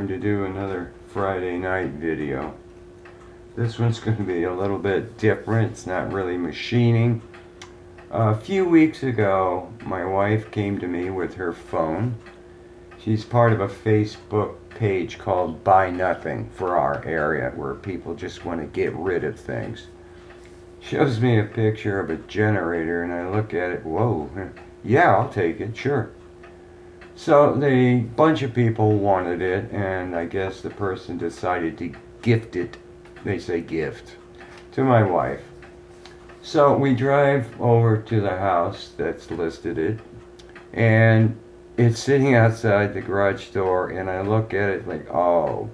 time to do another Friday night video. This one's going to be a little bit different. It's not really machining. A few weeks ago, my wife came to me with her phone. She's part of a Facebook page called Buy Nothing for our area, where people just want to get rid of things. Shows me a picture of a generator, and I look at it. Whoa, yeah, I'll take it, sure. So the bunch of people wanted it, and I guess the person decided to gift it, they say gift, to my wife. So we drive over to the house that's listed it, and it's sitting outside the garage door, and I look at it like, oh,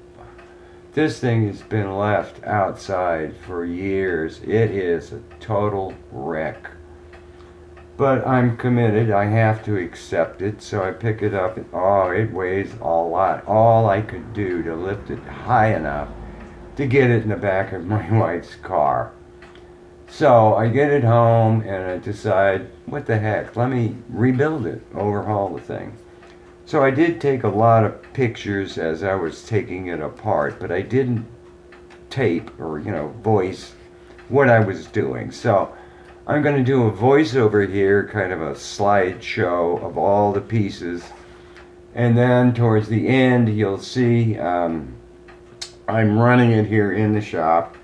this thing has been left outside for years. It is a total wreck. But I'm committed. I have to accept it. So I pick it up. And, oh, it weighs a lot. All I could do to lift it high enough to get it in the back of my wife's car. So I get it home and I decide, what the heck, let me rebuild it, overhaul the thing. So I did take a lot of pictures as I was taking it apart, but I didn't tape or, voice what I was doing. So I'm going to do a voiceover here, kind of a slideshow of all the pieces. And then towards the end, you'll see I'm running it here in the shop.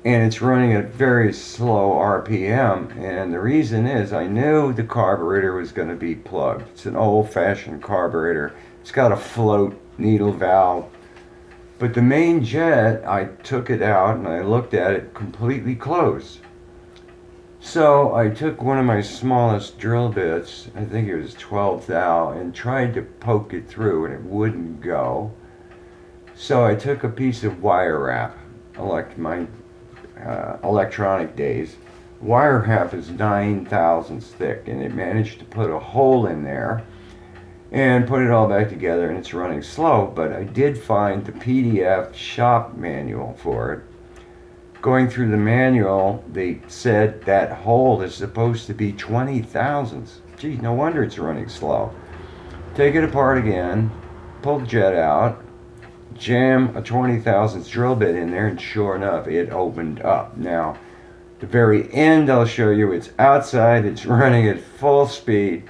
And it's running at very slow RPM. And the reason is I knew the carburetor was going to be plugged. It's an old-fashioned carburetor. It's got a float needle valve. But the main jet, I took it out and I looked at it completely closed. So I took one of my smallest drill bits, I think it was 12 thou, and tried to poke it through and it wouldn't go. So I took a piece of wire wrap, my electronic days. Wire wrap is 9 thousandths thick, and it managed to put a hole in there and put it all back together, and it's running slow, but I did find the PDF shop manual for it. Going through the manual, they said that hole is supposed to be 20 thousandths. Gee, no wonder it's running slow. Take it apart again, pull the jet out, jam a 20 thousandths drill bit in there, and sure enough, it opened up. Now, the very end, I'll show you, it's outside, it's running at full speed,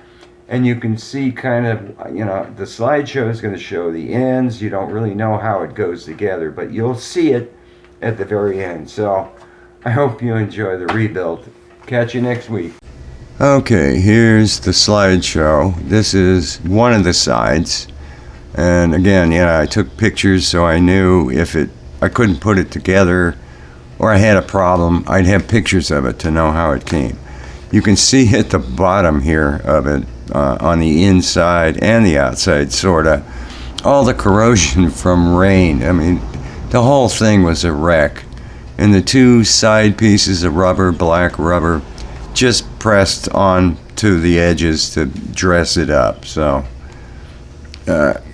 and you can see kind of, the slideshow is going to show the ends. You don't really know how it goes together, but you'll see it at the very end. So I hope you enjoy the rebuild. Catch you next week. Okay, here's the slideshow. This is one of the sides, and again, I took pictures so I knew if I couldn't put it together or I had a problem, I'd have pictures of it to know how it came. You can see at the bottom here of it, on the inside and the outside, sorta, all the corrosion from rain. I mean, the whole thing was a wreck. And the two side pieces of rubber, black rubber, just pressed on to the edges to dress it up. So,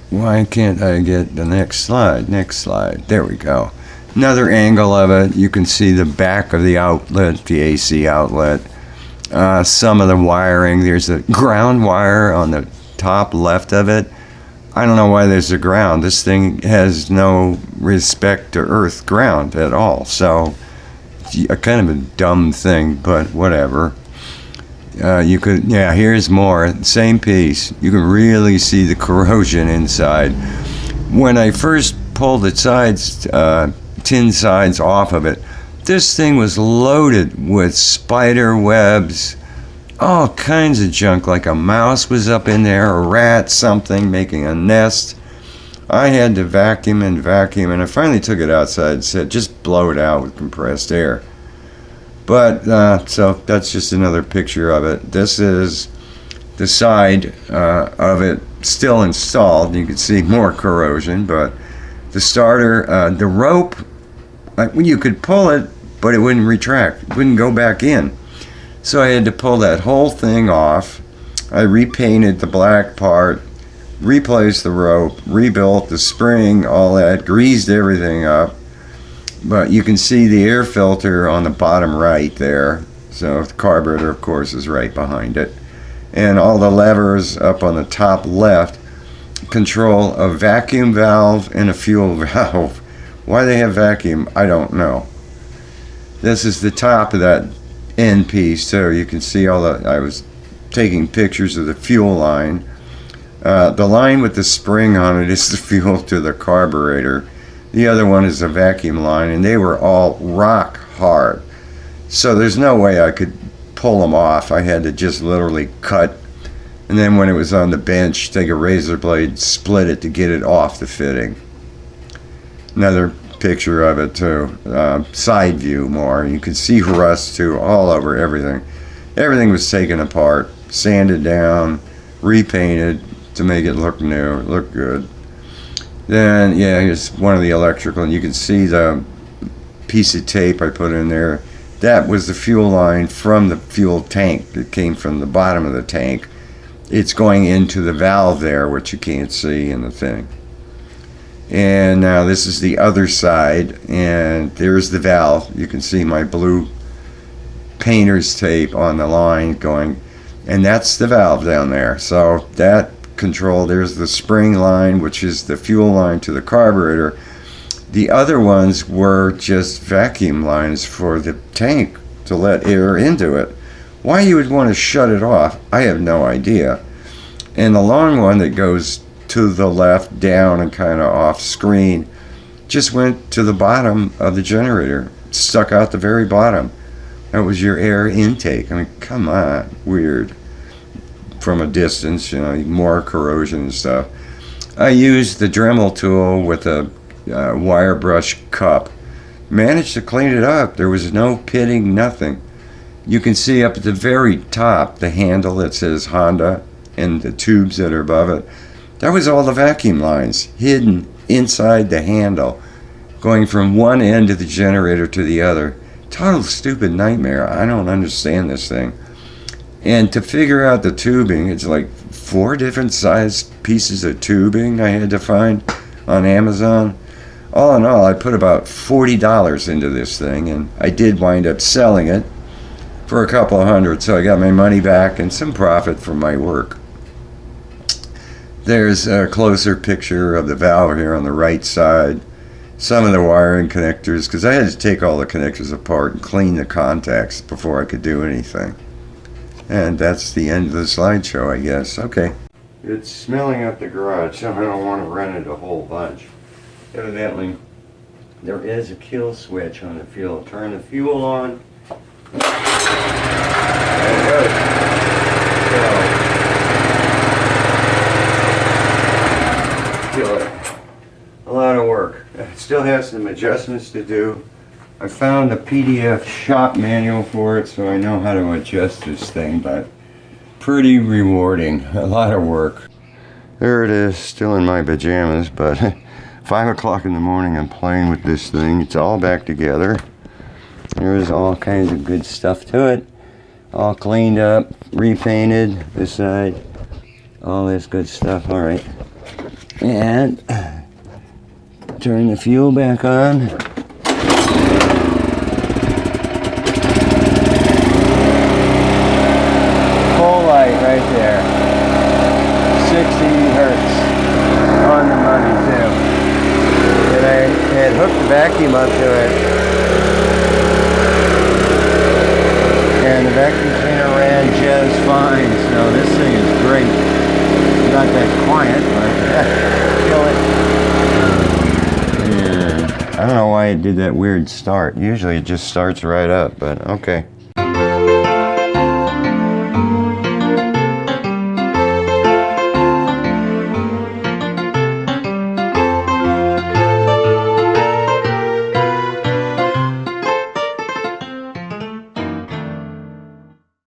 why can't I get the next slide? Next slide. There we go. Another angle of it. You can see the back of the outlet, the AC outlet. Some of the wiring. There's a ground wire on the top left of it. I don't know why there's a ground. This thing has no respect to earth ground at all. So, kind of a dumb thing, but whatever. Here's more. Same piece. You can really see the corrosion inside. When I first pulled the sides, tin sides off of it, this thing was loaded with spider webs, all kinds of junk, like a mouse was up in there, a rat, something making a nest. I had to vacuum, and I finally took it outside and said, just blow it out with compressed air. But, so that's just another picture of it. This is the side of it still installed. You can see more corrosion, but the starter, the rope, you could pull it, but it wouldn't retract, it wouldn't go back in. So I had to pull that whole thing off. I repainted the black part, replaced the rope, rebuilt the spring, all that, greased everything up. But you can see the air filter on the bottom right there. So the carburetor, of course, is right behind it. And all the levers up on the top left control a vacuum valve and a fuel valve. Why they have vacuum, I don't know. This is the top of that end piece, so you can see all the, I was taking pictures of the fuel line. The line with the spring on it is the fuel to the carburetor. The other one is a vacuum line, and they were all rock hard. So there's no way I could pull them off. I had to just literally cut, and then when it was on the bench, take a razor blade, split it to get it off the fitting. Another picture of it too, side view more. You can see rust too all over everything. Everything was taken apart, sanded down, repainted to make it look new, look good. Then yeah, here's one of the electrical, and you can see the piece of tape I put in there. That was the fuel line from the fuel tank. It came from the bottom of the tank. It's going into the valve there, which you can't see in the thing. And now this is the other side, and there's the valve. You can see my blue painter's tape on the line going, and that's the valve down there. So that control, there's the spring line, which is the fuel line to the carburetor. The other ones were just vacuum lines for the tank to let air into it. Why you would want to shut it off, I have no idea. And the long one that goes to the left, down and kind of off screen, just went to the bottom of the generator, stuck out the very bottom. That was your air intake. I mean, come on, weird. From a distance, you know, more corrosion and stuff. I used the Dremel tool with a wire brush cup. Managed to clean it up. There was no pitting, nothing. You can see up at the very top the handle that says Honda and the tubes that are above it. That was all the vacuum lines hidden inside the handle, going from one end of the generator to the other. Total stupid nightmare. I don't understand this thing. And to figure out the tubing, it's like 4 different sized pieces of tubing I had to find on Amazon. All in all, I put about $40 into this thing, and I did wind up selling it for a couple of hundred, so I got my money back and some profit from my work. There's a closer picture of the valve here on the right side. Some of the wiring connectors, because I had to take all the connectors apart and clean the contacts before I could do anything. And that's the end of the slideshow, I guess. Okay. It's smelling up the garage, so I don't want to rent it a whole bunch. Evidently, there is a kill switch on the fuel. Turn the fuel on. There it goes. Kill it. A lot of work. It still has some adjustments to do. I found a PDF shop manual for it, so I know how to adjust this thing, but pretty rewarding. A lot of work. There it is, still in my pajamas, but 5 o'clock in the morning I'm playing with this thing. It's all back together. There's all kinds of good stuff to it. All cleaned up, repainted, this side, all this good stuff. Alright. And turn the fuel back on. Full light right there. 60 hertz on the money too. And I had hooked the vacuum up to it. And the vacuum cleaner ran just fine. So this thing is great. Not that quiet, but kill it. Yeah. I don't know why it did that weird start. Usually it just starts right up, but okay.